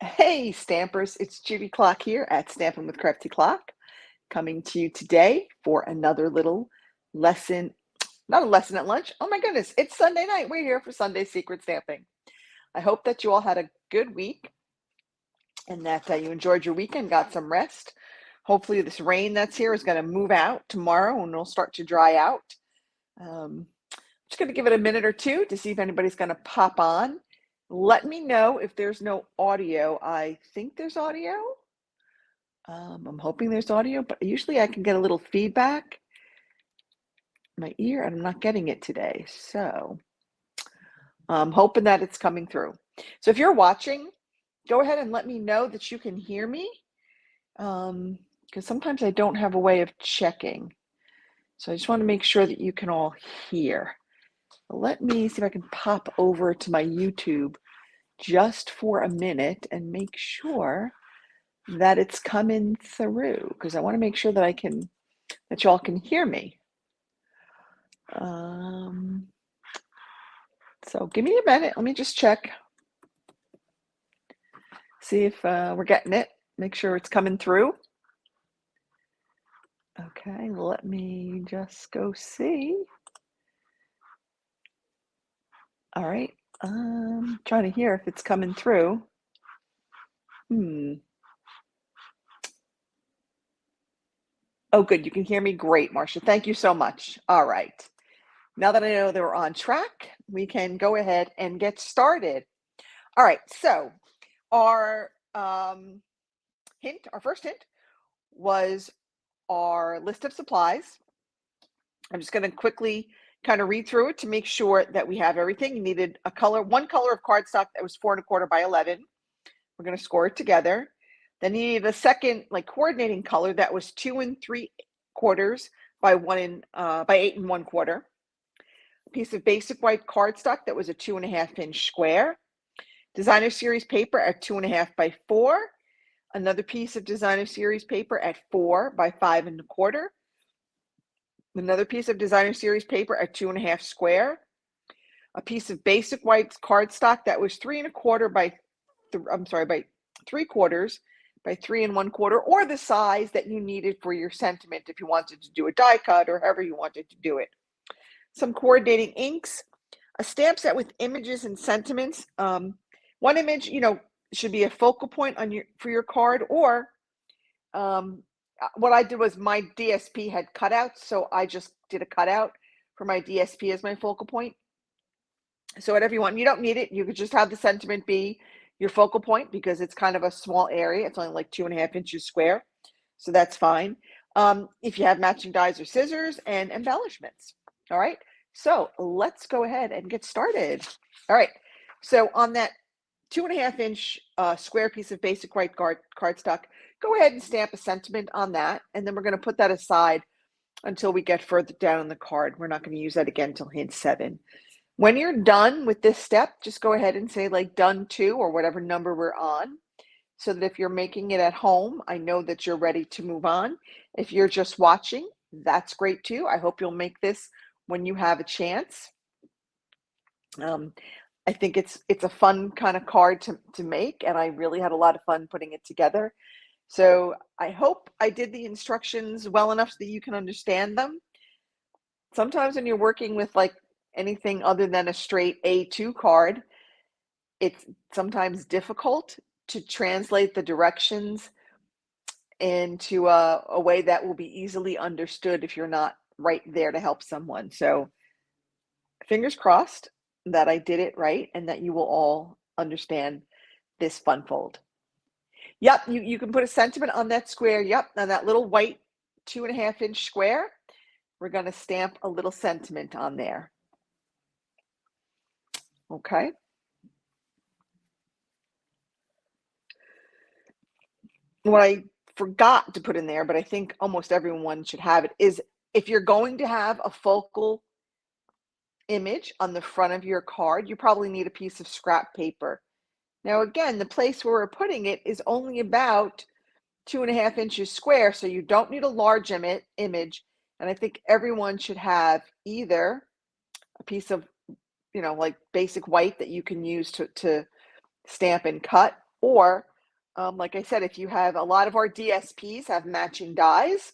Hey, Stampers, it's Judy Clock here at Stampin' with Crafty Clock, coming to you today for another little lesson. Not a lesson at lunch. Oh my goodness, it's Sunday night. We're here for Sunday Secret Stamping. I hope that you all had a good week and that you enjoyed your weekend, got some rest. Hopefully, this rain that's here is going to move out tomorrow and it'll start to dry out. Just going to give it a minute or two to see if anybody's going to pop on. Let me know if there's no audio. I think there's audio. I'm hoping there's audio, but usually I can get a little feedback in my ear, and I'm not getting it today. So I'm hoping that it's coming through. So if you're watching, go ahead and let me know that you can hear me, because sometimes I don't have a way of checking. So I just want to make sure that you can all hear. Let me see if I can pop over to my YouTube just for a minute and make sure that it's coming through, because I want to make sure that y'all can hear me. So give me a minute. Let me just check. See if we're getting it. Make sure it's coming through. Okay, let me just go see. All right. Trying to hear if it's coming through. Oh, good. You can hear me. Great, Marcia. Thank you so much. All right. Now that I know that we're on track, we can go ahead and get started. All right. So our first hint was our list of supplies. I'm just going to quickly kind of read through it to make sure that we have everything. You needed one color of cardstock that was 4¼ by 11. We're going to score it together. Then you needed a second coordinating color that was 2 3/4 by 8 1/4. A piece of basic white cardstock that was a 2½ inch square. Designer series paper at 2½ by 4. Another piece of designer series paper at 4 by 5¼ Another piece of designer series paper at 2½ square. A piece of basic white cardstock that was 3¼ by 3/4 by 3¼ or the size that you needed for your sentiment if you wanted to do a die cut or however you wanted to do it. Some coordinating inks, a stamp set with images and sentiments. One image, should be a focal point for your card, or what I did was my DSP had cutouts, so I just did a cutout for my DSP as my focal point. So whatever you want, you don't need it. You could just have the sentiment be your focal point because it's kind of a small area. It's only like 2½ inches square, so that's fine. If you have matching dies or scissors and embellishments. All right, so let's go ahead and get started. All right, so on that 2½ inch square piece of basic white cardstock, go ahead and stamp a sentiment on that, and then we're going to put that aside until we get further down in the card. We're not going to use that again until hint 7. When you're done with this step, just go ahead and say like done 2 or whatever number we're on, so that if you're making it at home, I know that you're ready to move on. If you're just watching, that's great too. I hope you'll make this when you have a chance. I think it's a fun kind of card to make, and I really had a lot of fun putting it together. So I hope I did the instructions well enough so that you can understand them. Sometimes when you're working with like anything other than a straight A2 card, it's sometimes difficult to translate the directions into a way that will be easily understood if you're not right there to help someone. So fingers crossed that I did it right and that you will all understand this fun fold. Yep, you can put a sentiment on that square. Yep, on that little white 2½ inch square, we're going to stamp a little sentiment on there. Okay. What I forgot to put in there, but I think almost everyone should have it, is if you're going to have a focal image on the front of your card, you probably need a piece of scrap paper. Now, again, the place where we're putting it is only about 2½ inches square, so you don't need a large image. And I think everyone should have either a piece of, like basic white that you can use to stamp and cut, or Like I said, if you have a lot of our DSPs have matching dies.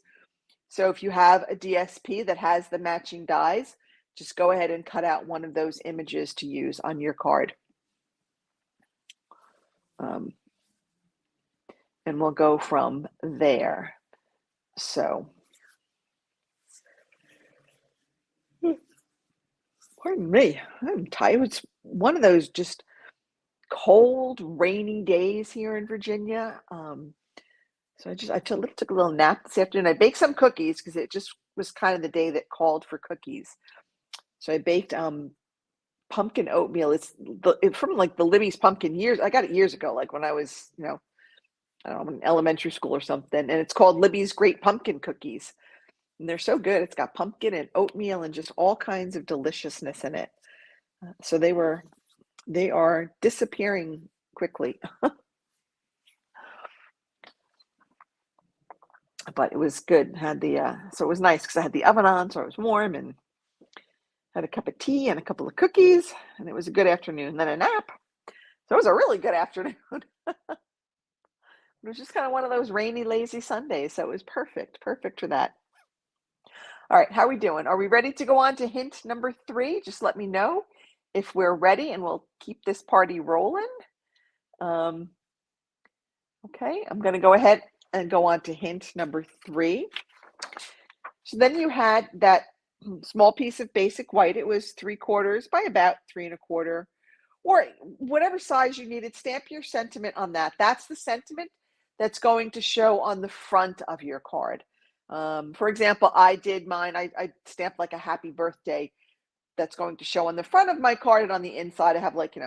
So if you have a DSP that has the matching dies, just go ahead and cut out one of those images to use on your card. And we'll go from there. So, pardon me, I'm tired. It's one of those just cold, rainy days here in Virginia. So I took a little nap this afternoon. I baked some cookies because it just was kind of the day that called for cookies. So I baked pumpkin oatmeal. It's from like the Libby's pumpkin years. I got it years ago, like when I was, I don't know, in elementary school or something. And it's called Libby's Great Pumpkin Cookies. And they're so good. It's got pumpkin and oatmeal and just all kinds of deliciousness in it. So they are disappearing quickly. But it was good. Had the so it was nice because I had the oven on, so it was warm, and had a cup of tea and a couple of cookies, and it was a good afternoon. And then a nap. So it was a really good afternoon. It was just kind of one of those rainy, lazy Sundays. So it was perfect for that. All right, how are we doing? Are we ready to go on to hint number 3? Just let me know if we're ready, and we'll keep this party rolling. Okay, I'm going to go ahead and go on to hint number 3. So then you had that small piece of basic white. It was 3/4 by about 3 1/4, or whatever size you needed. Stamp your sentiment on that. That's the sentiment that's going to show on the front of your card. For example, I did mine. I stamped like a happy birthday. That's going to show on the front of my card, and on the inside, I have like,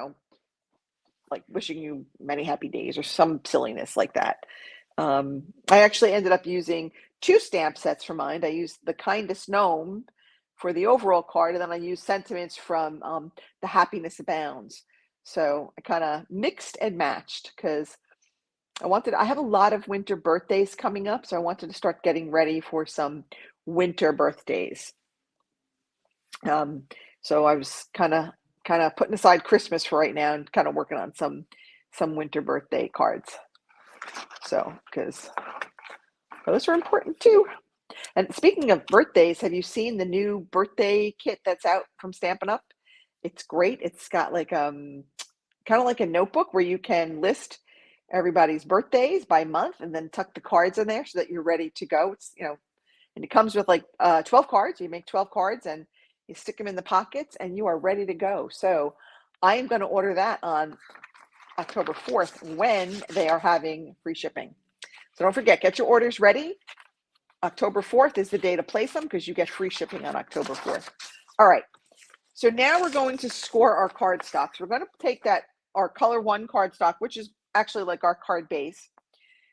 like wishing you many happy days or some silliness like that. I actually ended up using 2 stamp sets for mine. I used the Kindest Gnome for the overall card, and then I used sentiments from the Happiness Abounds. So I kind of mixed and matched because I have a lot of winter birthdays coming up, so I wanted to start getting ready for some winter birthdays. So I was kind of putting aside Christmas for right now and kind of working on some winter birthday cards. So, because those are important too. And speaking of birthdays, have you seen the new birthday kit that's out from Stampin' Up? It's great. It's got like kind of like a notebook where you can list everybody's birthdays by month and then tuck the cards in there so that you're ready to go. It's, and it comes with like 12 cards. You make 12 cards and you stick them in the pockets and you are ready to go. So I am going to order that on October 4th when they are having free shipping. So don't forget, get your orders ready. October 4th is the day to place them because you get free shipping on October 4th. All right. So now we're going to score our cardstocks. We're going to take our color 1 cardstock, which is actually like our card base.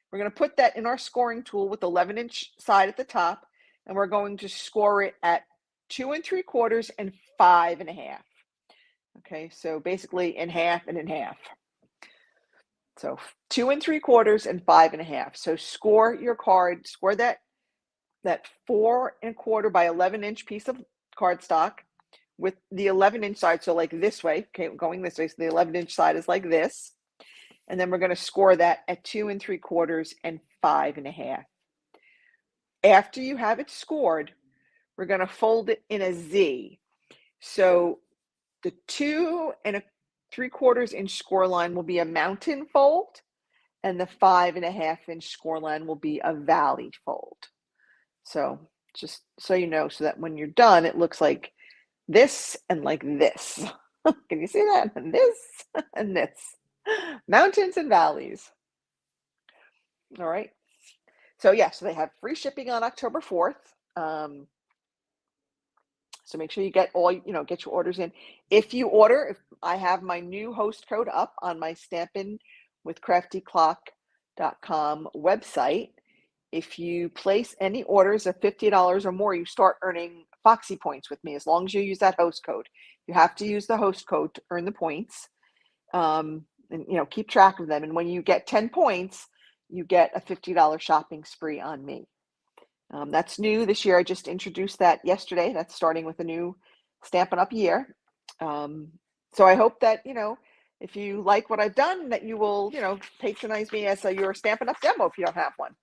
We're going to put that in our scoring tool with the 11-inch side at the top, and we're going to score it at 2 3/4 and 5 1/2. Okay, so basically in half and in half. So 2 3/4 and 5 1/2. So score your card, score that 4 1/4 by 11-inch piece of cardstock with the 11-inch side. So like this way, okay, going this way. So the 11-inch side is like this. And then we're going to score that at 2 3/4 and 5 1/2. After you have it scored, we're going to fold it in a Z. So the 2 3/4 inch score line will be a mountain fold, and the 5 1/2 inch score line will be a valley fold. So just so you know, so that when you're done, it looks like this and like this. Can you see that? And this and this. Mountains and valleys. All right. So yeah, so they have free shipping on October 4th. So make sure you get get your orders in. If you order, if I have my new host code up on my stampinwithcraftyclock.com website. If you place any orders of $50 or more, you start earning Foxy points with me as long as you use that host code. You have to use the host code to earn the points. And keep track of them. And when you get 10 points, you get a $50 shopping spree on me. That's new this year. I just introduced that yesterday. That's starting with a new Stampin' Up! Year. So I hope that, if you like what I've done, that you will, patronize me as your Stampin' Up! Demo if you don't have one.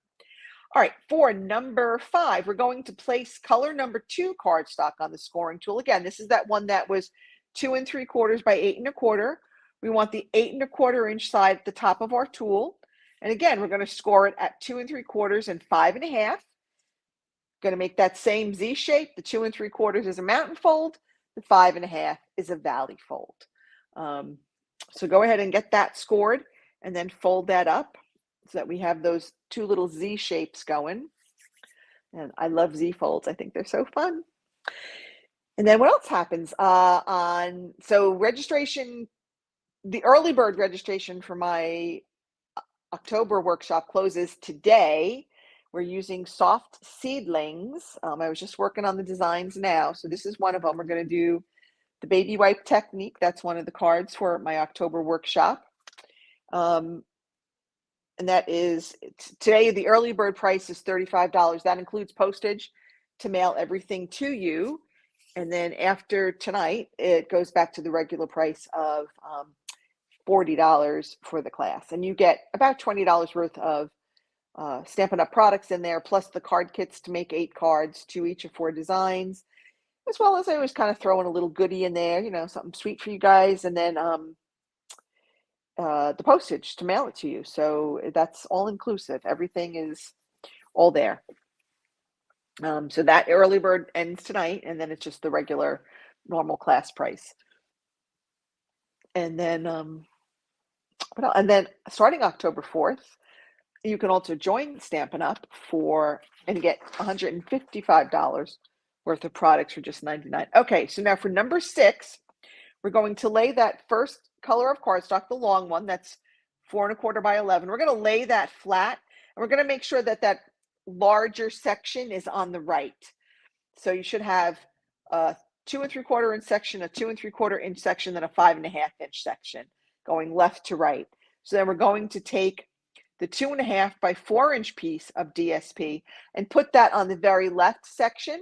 All right, for number 5, we're going to place color number 2 cardstock on the scoring tool. Again, this is that one that was 2 3/4 by 8 1/4. We want the 8 1/4 inch side at the top of our tool. And again, we're going to score it at 2 3/4 and 5 1/2. Going to make that same Z shape. The 2 3/4 is a mountain fold. The 5 1/2 is a valley fold. So go ahead and get that scored and then fold that up so that we have those 2 little Z shapes going. And I love Z folds. I think they're so fun. And then what else happens so registration, the early bird registration for my October workshop closes today. We're using soft seedlings. I was just working on the designs now. So this is one of them. We're going to do the baby wipe technique. That's one of the cards for my October workshop. And that is today, the early bird price is $35. That includes postage to mail everything to you. And then after tonight, it goes back to the regular price of $40 for the class. And you get about $20 worth of Stampin' Up! Products in there, plus the card kits to make 8 cards, 2 each of 4 designs, as well as I was kind of throwing a little goodie in there, something sweet for you guys, and then the postage to mail it to you. So that's all inclusive. Everything is all there. So that early bird ends tonight, and then it's just the regular normal class price. And then and then starting October 4th, you can also join Stampin' Up! And get $155 worth of products for just $99. Okay, so now for number 6, we're going to lay that first color of cardstock, the long one, that's 4 1/4 by 11. We're going to lay that flat, and we're going to make sure that that larger section is on the right. So you should have a 2 3/4 inch section, a 2 3/4 inch section, then a 5 1/2 inch section going left to right. So then we're going to take the 2 1/2 by 4 inch piece of DSP and put that on the very left section.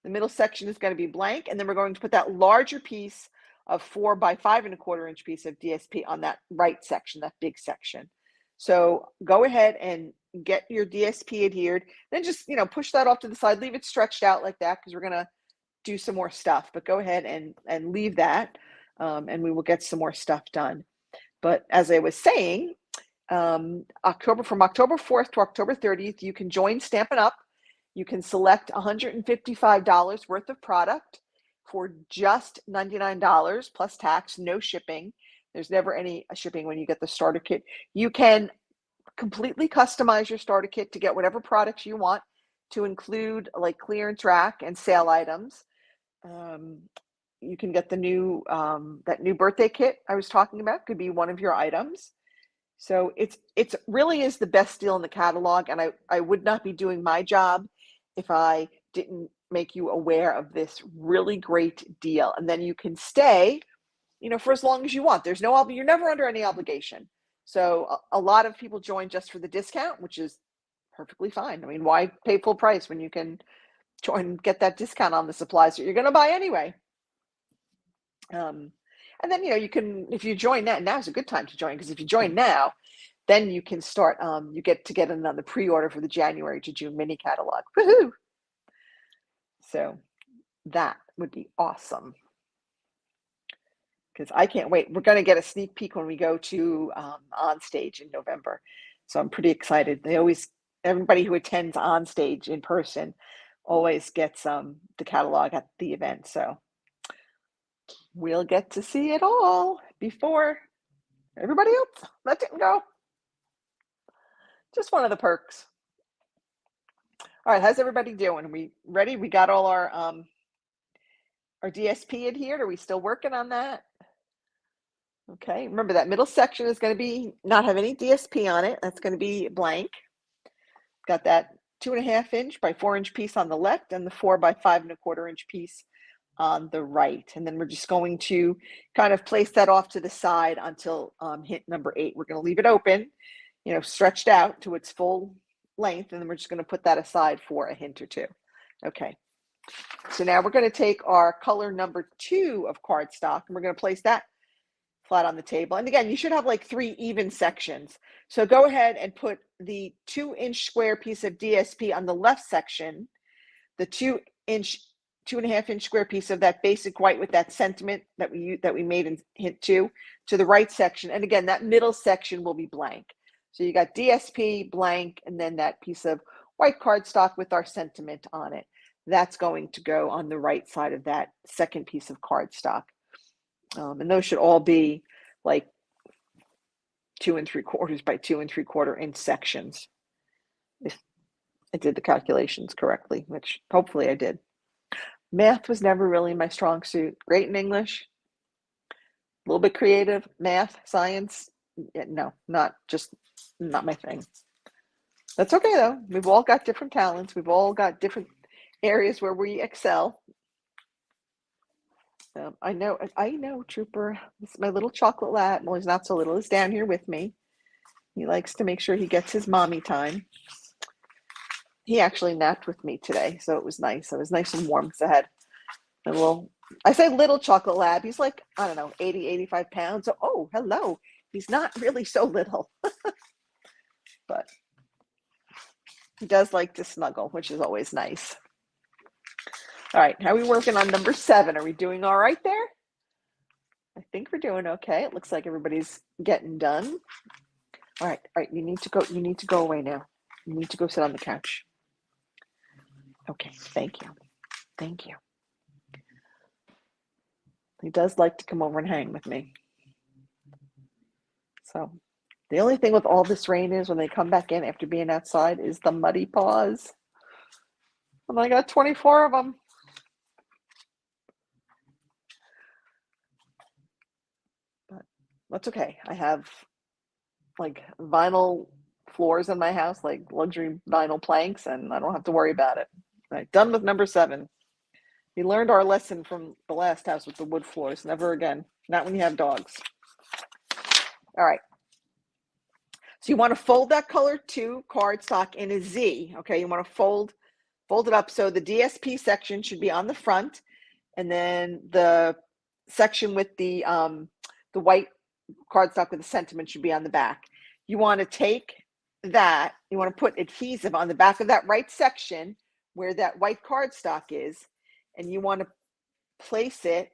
The middle section is going to be blank, and then we're going to put that larger piece of 4 by 5 1/4 inch piece of DSP on that right section, that big section. So go ahead and get your DSP adhered, then just, push that off to the side, leave it stretched out like that because we're going to do some more stuff, but go ahead and leave that, and we will get some more stuff done. But as I was saying, from October 4th to October 30th, you can join Stampin' Up! You can select $155 worth of product for just $99 plus tax, no shipping. There's never any shipping when you get the starter kit. You can completely customize your starter kit to get whatever products you want, to include like clearance rack and sale items. You can get the new that new birthday kit I was talking about, could be one of your items. So it's really is the best deal in the catalog, and I would not be doing my job if I didn't make you aware of this really great deal. And then you can stay, for as long as you want. There's no you're never under any obligation. So a lot of people join just for the discount, which is perfectly fine. I mean, why pay full price when you can join, get that discount on the supplies that you're going to buy anyway? And then, you can, if you join now's a good time to join, because if you join now, then you can start, you get in on the pre-order for the January to June mini catalog. Woohoo! So that would be awesome, because I can't wait. We're going to get a sneak peek when we go to On Stage in November. So I'm pretty excited. Everybody who attends On Stage in person always gets the catalog at the event. So we'll get to see it all before everybody else. That didn't go. Just one of the perks. All right, how's everybody doing? We ready? We got all our DSP adhered. Are we still working on that? Okay, remember that middle section is going to not have any DSP on it. That's going to be blank. Got that 2 1/2 inch by 4 inch piece on the left and the 4 by 5 1/4 inch piece on the right. And then we're just going to kind of place that off to the side until hint number 8. We're going to leave it open, stretched out to its full length, and then we're just going to put that aside for a hint or 2. Okay. So now we're going to take our color number 2 of cardstock, and we're going to place that flat on the table. And again, you should have like 3 even sections. So go ahead and put the 2-inch square piece of DSP on the left section, the 2-inch, 2.5-inch square piece of that basic white with that sentiment that we made in hint 2 to the right section. And again, that middle section will be blank. So you got DSP blank, and then that piece of white cardstock with our sentiment on it. That's going to go on the right side of that second piece of cardstock. And those should all be like 2 3/4 by 2 3/4 inch sections. If I did the calculations correctly, which hopefully I did. Math was never really my strong suit. Great in English, a little bit creative. Math, science, no, not my thing. That's okay though. We've all got different talents. We've all got different areas where we excel. I know, Trooper. This is my little chocolate lab. Well, he's not so little. He's down here with me. He likes to make sure he gets his mommy time. He actually napped with me today, so it was nice. It was nice and warm because I had a little, I say little chocolate lab. He's like, I don't know, 80, 85 pounds. So, oh, hello. He's not really so little, but he does like to snuggle, which is always nice. All right, how are we working on number 7? Are we doing all right there? I think we're doing okay. It looks like everybody's getting done. All right, you need to go away now. You need to go sit on the couch. Okay, thank you. Thank you. He does like to come over and hang with me. So the only thing with all this rain is when they come back in after being outside is the muddy paws. And I got 24 of them. But that's okay. I have like vinyl floors in my house, like luxury vinyl planks, and I don't have to worry about it. All right, done with number 7. We learned our lesson from the last house with the wood floors. Never again. Not when you have dogs. All right. So you want to fold that color 2 cardstock in a Z. Okay, you want to fold it up so the DSP section should be on the front, and then the section with the white cardstock with the sentiment should be on the back. You want to take that, you want to put adhesive on the back of that right section where that white cardstock is, and you want to place it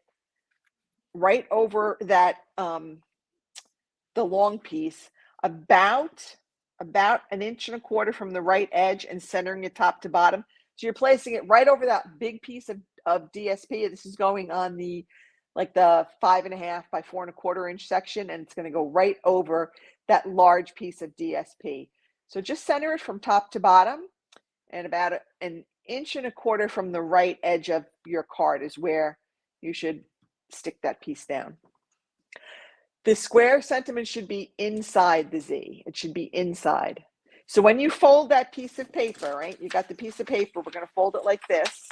right over that the long piece, about 1.25 inches from the right edge and centering it top to bottom. So you're placing it right over that big piece of DSP. This is going on the 5.5 by 4.25 inch section, and it's going to go right over that large piece of DSP. So just center it from top to bottom, and about 1.25 inches from the right edge of your card is where you should stick that piece down. The square sentiment should be inside the Z. It should be inside. So when you fold that piece of paper, right, you got the piece of paper, we're going to fold it like this,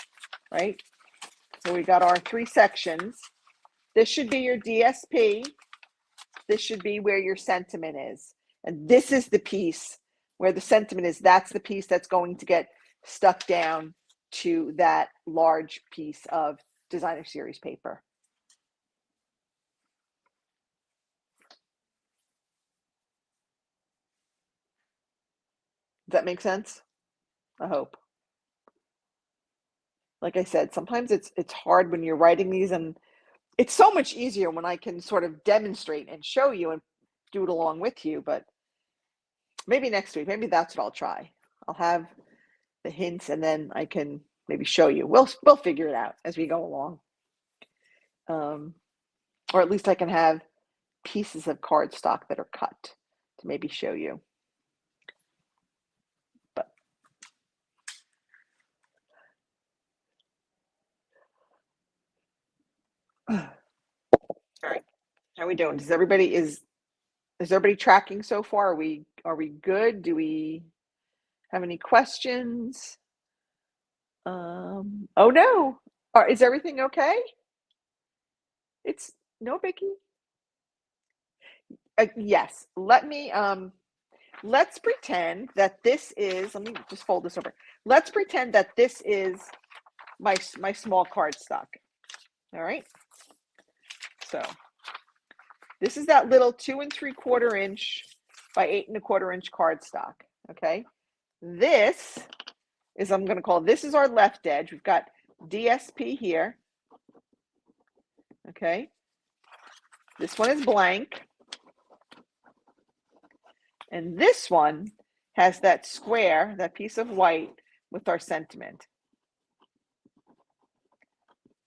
right? So we got our 3 sections. This should be your DSP. This should be where your sentiment is. And this is the piece where the sentiment is. That's the piece that's going to get stuck down to that large piece of designer series paper. Does that make sense? I hope. Like I said, sometimes it's hard when you're writing these, and it's so much easier when I can sort of demonstrate and show you and do it along with you, but maybe next week, maybe that's what I'll try. I'll have the hints and then I can maybe show you. We'll figure it out as we go along. Or at least I can have pieces of cardstock that are cut to maybe show you. But all right, how are we doing? Is everybody tracking so far? Are we good? Do we have any questions? Oh no. Is everything okay? It's no biggie. Yes. Let's pretend that this is, let me just fold this over. Let's pretend that this is my small cardstock. All right. So This is that little 2 3/4 inch by 8 1/4 inch cardstock. Okay. This is, I'm going to call, this is our left edge. We've got DSP here. Okay. This one is blank. And this one has that square, that piece of white with our sentiment.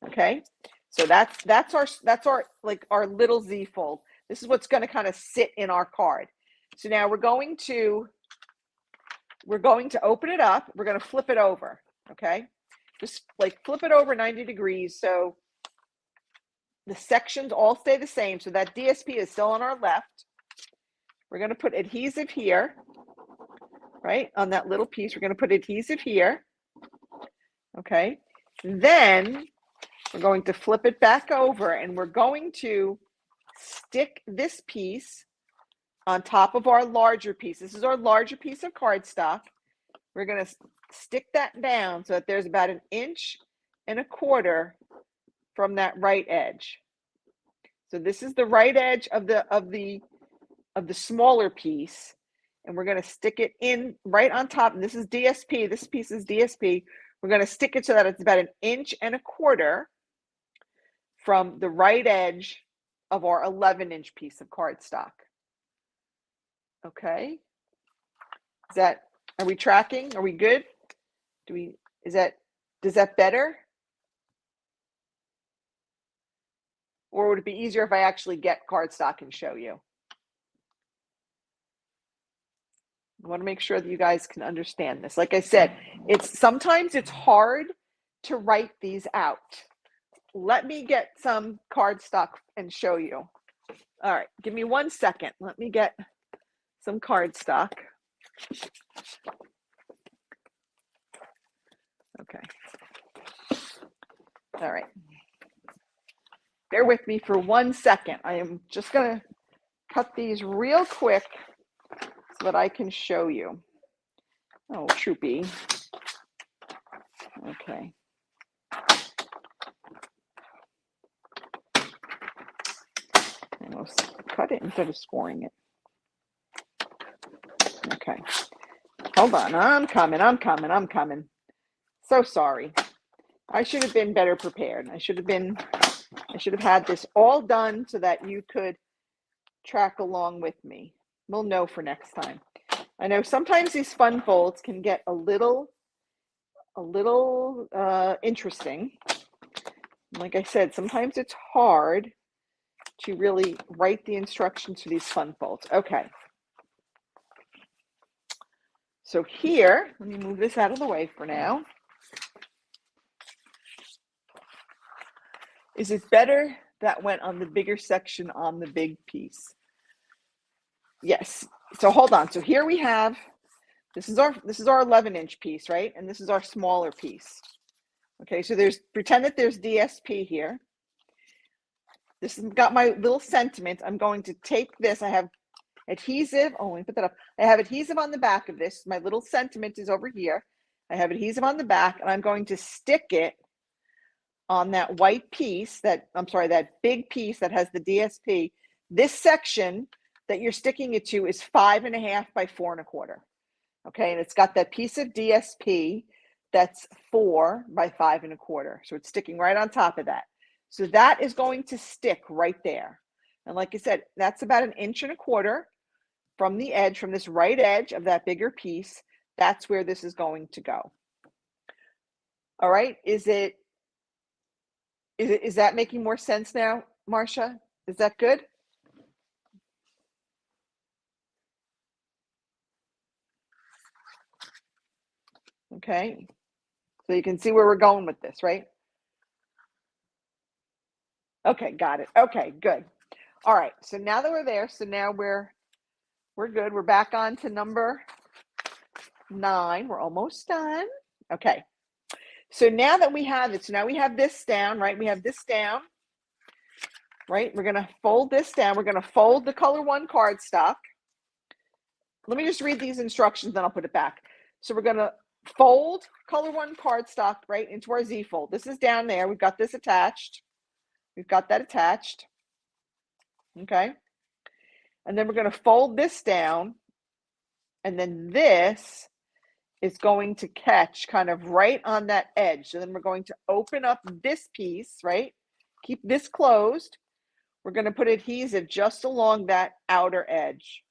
Okay. So that's our like our little Z fold. This is what's going to kind of sit in our card. So now we're going to open it up. We're going to flip it over. Okay. Just like flip it over 90 degrees. So the sections all stay the same. So that DSP is still on our left. We're going to put adhesive here, right? On that little piece, we're going to put adhesive here. Okay. Then we're going to flip it back over and we're going to stick this piece on top of our larger piece. This is our larger piece of cardstock. We're going to stick that down so that there's about 1 1/4 inches from that right edge. So this is the right edge of the smaller piece, and we're going to stick it in right on top. And this is DSP. This piece is DSP. We're going to stick it so that it's about 1 1/4 inches from the right edge of our 11-inch piece of cardstock. Okay. Are we tracking? Are we good? Does that better? Or would it be easier if I actually get cardstock and show you? I want to make sure that you guys can understand this. Like I said, sometimes it's hard to write these out. Let me get some cardstock and show you. All right, give me 1 second. Let me get some cardstock. Okay. All right. Bear with me for 1 second. I am just going to cut these real quick so that I can show you. Oh, Troopy. Okay. I almost cut it instead of scoring it. Okay. Hold on. I'm coming. So sorry. I should have been better prepared. I should have had this all done so that you could track along with me. We'll know for next time. I know sometimes these fun folds can get a little interesting. Like I said, sometimes it's hard to really write the instructions for these fun folds. Okay. So here, let me move this out of the way for now. Is it better that went on the bigger section on the big piece? Yes. So hold on. So here we have, this is our 11-inch piece, right? And this is our smaller piece. Okay, so pretend that there's DSP here. This has got my little sentiment. I'm going to take this. I have adhesive. Oh, let me put that up. I have adhesive on the back of this. My little sentiment is over here. I have adhesive on the back, and I'm going to stick it on that white piece, that big piece that has the DSP. This section that you're sticking it to is 5 1/2 by 4 1/4. Okay, and it's got that piece of DSP that's 4 by 5 1/4. So it's sticking right on top of that. So that is going to stick right there. And like I said, that's about 1 1/4 inches from the edge, from this right edge of that bigger piece. That's where this is going to go. All right, is that making more sense now, Marcia? Is that good? Okay, so you can see where we're going with this, right? Okay, got it. Okay, good. All right, so now that we're there, so now we're good. We're back on to number 9. We're almost done. Okay, so now that we have it, so now we have this down, right? We have this down, right? We're going to fold this down. We're going to fold the color 1 cardstock. Let me just read these instructions, then I'll put it back. So we're going to fold color 1 cardstock right into our Z fold. This is down there. We've got this attached. We've got that attached. Okay. And then we're going to fold this down, and then this is going to catch kind of right on that edge. So then we're going to open up this piece, right? Keep this closed. We're going to put adhesive just along that outer edge.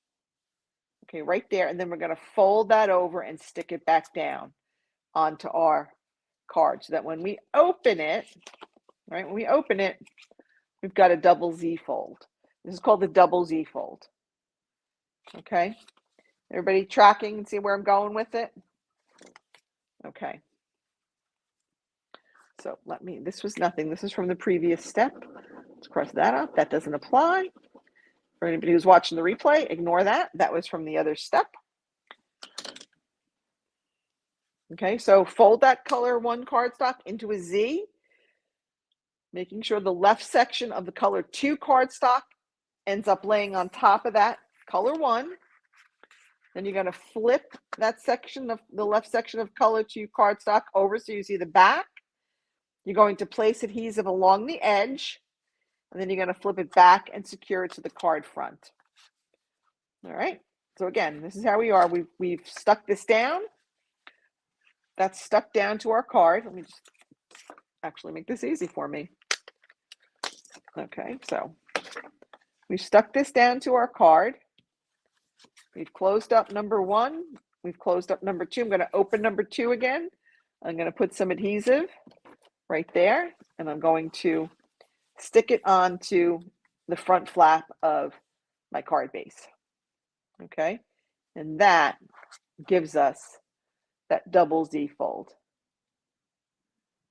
Okay, right there. And then we're going to fold that over and stick it back down onto our card so that when we open it, right, when we open it, we've got a double Z fold. This is called the double Z fold. Okay, everybody tracking and see where I'm going with it? Okay. So this was nothing. This is from the previous step. Let's cross that out. That doesn't apply. For anybody who's watching the replay, ignore that. That was from the other step. Okay, so fold that color 1 cardstock into a Z, making sure the left section of the color 2 cardstock ends up laying on top of that color 1. Then you're going to flip that section of the left section of color 2 cardstock over so you see the back. You're going to place adhesive along the edge, and then you're going to flip it back and secure it to the card front. All right, so again, this is how we are. We've stuck this down. That's stuck down to our card. Let me just actually make this easy for me. Okay, so we've stuck this down to our card. We've closed up number 1. We've closed up number 2. I'm going to open number 2 again. I'm going to put some adhesive right there, and I'm going to stick it onto the front flap of my card base. Okay, and that gives us that double Z fold.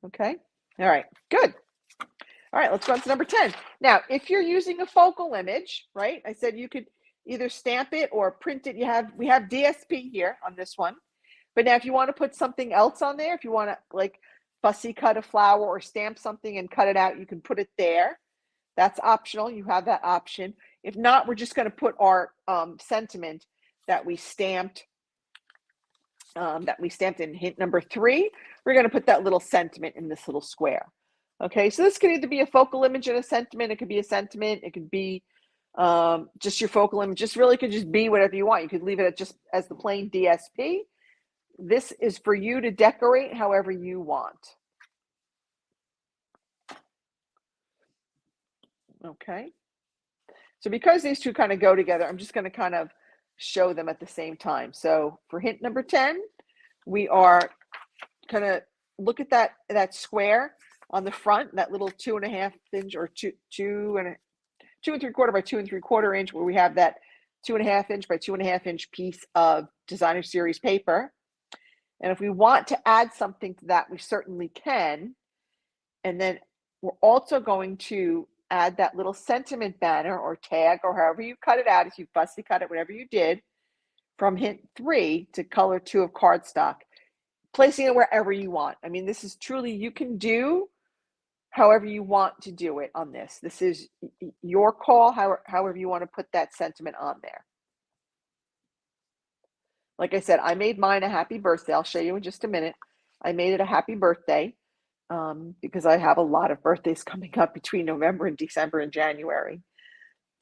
Okay, all right, good. All right, let's go on to number 10. Now, if you're using a focal image, right, I said you could either stamp it or print it. We have DSP here on this one. But now if you want to put something else on there, if you want to like fussy cut a flower or stamp something and cut it out, you can put it there. That's optional. You have that option. If not, we're just going to put our sentiment that we stamped in hint number 3. We're going to put that little sentiment in this little square. Okay, so this could either be a focal image and a sentiment. It could be a sentiment. It could be just your focal image. Just really could just be whatever you want. You could leave it just as the plain DSP. This is for you to decorate however you want. Okay, so because these two kind of go together, I'm just going to kind of show them at the same time. So for hint number 10, we are going to look at that square on the front, that little 2.5 inch or 2 2 3/4 by 2 3/4 inch, where we have that 2.5 inch by 2.5 inch piece of designer series paper. And if we want to add something to that, we certainly can. And then we're also going to add that little sentiment banner or tag, or however you cut it out, if you fussy cut it, whatever you did, from hint 3 to color 2 of cardstock, placing it wherever you want. I mean, this is truly, you can do however you want to do it on this. This is your call, however you want to put that sentiment on there. Like I said, I made mine a happy birthday. I'll show you in just a minute. I made it a happy birthday because I have a lot of birthdays coming up between November and December and January.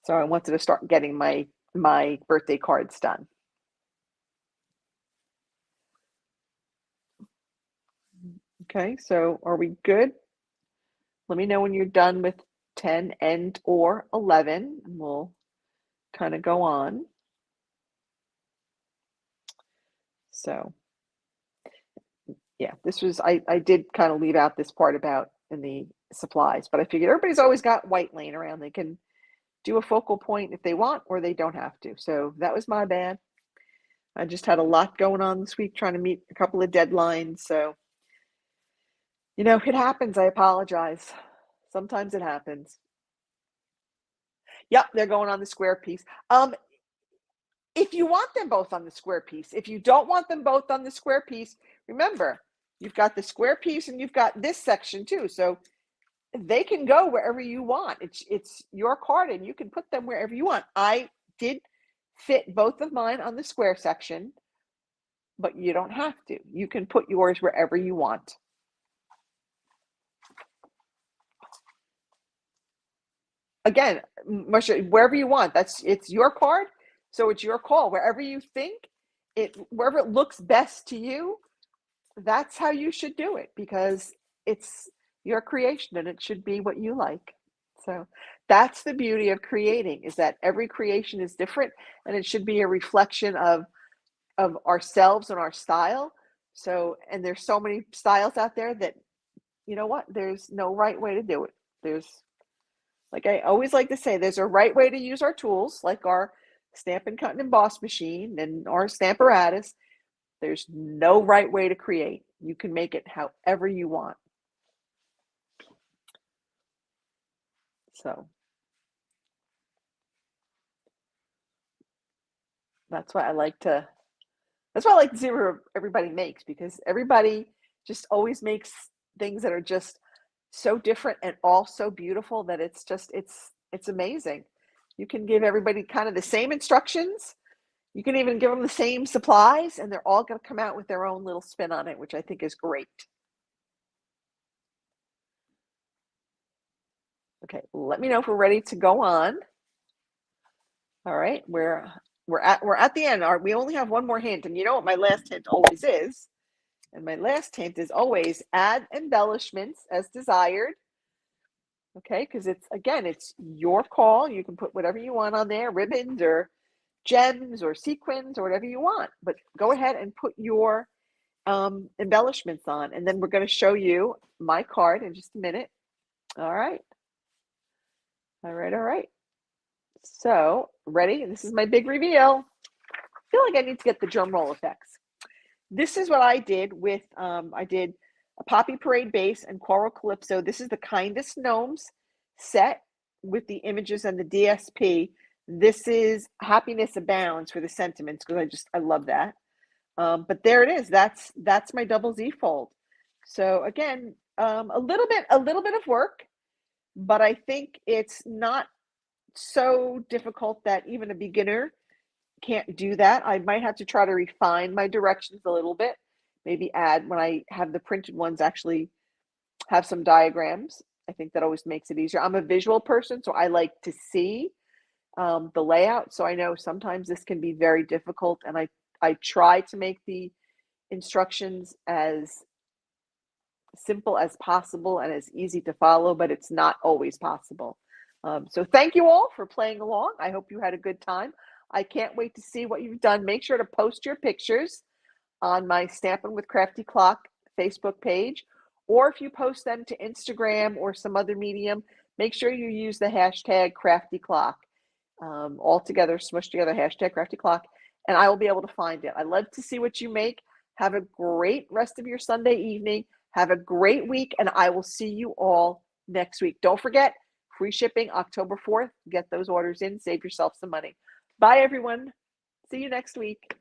So I wanted to start getting my birthday cards done. Okay, so are we good? Let me know when you're done with 10 and or 11, and we'll kind of go on. So yeah, this was, I did kind of leave out this part about in the supplies, but I figured everybody's always got white laying around. They can do a focal point if they want, or they don't have to. So that was my bad. I just had a lot going on this week, trying to meet a couple of deadlines. So, you know, it happens. I apologize. Sometimes it happens. Yep, they're going on the square piece. If you want them both on the square piece, if you don't want them both on the square piece, remember, you've got the square piece and you've got this section too. So they can go wherever you want. It's your card and you can put them wherever you want. I did fit both of mine on the square section, but you don't have to. You can put yours wherever you want. again, Marsha, wherever you want, it's your card. So it's your call. Wherever you think wherever it looks best to you, that's how you should do it because it's your creation and it should be what you like. So that's the beauty of creating is that every creation is different and it should be a reflection of ourselves and our style. So, and there's so many styles out there that, you know what, there's no right way to do it. There's, like I always like to say, there's a right way to use our tools, like our Stampin' Cut and Emboss machine and our Stamparatus. There's no right way to create. You can make it however you want. So that's why I like to see where everybody makes because everybody just always makes things that are just so different and all so beautiful that it's amazing. You can give everybody kind of the same instructions. You can even give them the same supplies and they're all going to come out with their own little spin on it, which I think is great. Okay, let me know if we're ready to go on. All right, we're at the end. We only have one more hint, and you know what my last hint always is? And my last hint is always add embellishments as desired. Okay, because it's your call. You can put whatever you want on there, ribbons or gems or sequins or whatever you want. But go ahead and put your embellishments on, and then we're going to show you my card in just a minute. All right. All right. So, ready? This is my big reveal. I feel like I need to get the drum roll effects. This is what I did with, I did a Poppy Parade base and Coral Calypso. This is the Kindest Gnomes set with the images and the DSP. This is Happiness Abounds for the sentiments because I love that. But there it is. That's my double Z fold. So again, a little bit of work, but I think it's not so difficult that even a beginner can't do that. I might have to try to refine my directions a little bit. Maybe add when I have the printed ones actually have some diagrams. I think that always makes it easier. I'm a visual person, so I like to see the layout. So I know sometimes this can be very difficult, and I try to make the instructions as simple as possible and as easy to follow, but it's not always possible. So thank you all for playing along. I hope you had a good time. I can't wait to see what you've done. Make sure to post your pictures on my Stampin' with Crafty Clock Facebook page, or if you post them to Instagram or some other medium, make sure you use the hashtag Crafty Clock. All together, smushed together, hashtag Crafty Clock, and I will be able to find it. I love to see what you make. Have a great rest of your Sunday evening. Have a great week, and I will see you all next week. Don't forget, free shipping October 4th. Get those orders in. Save yourself some money. Bye, everyone. See you next week.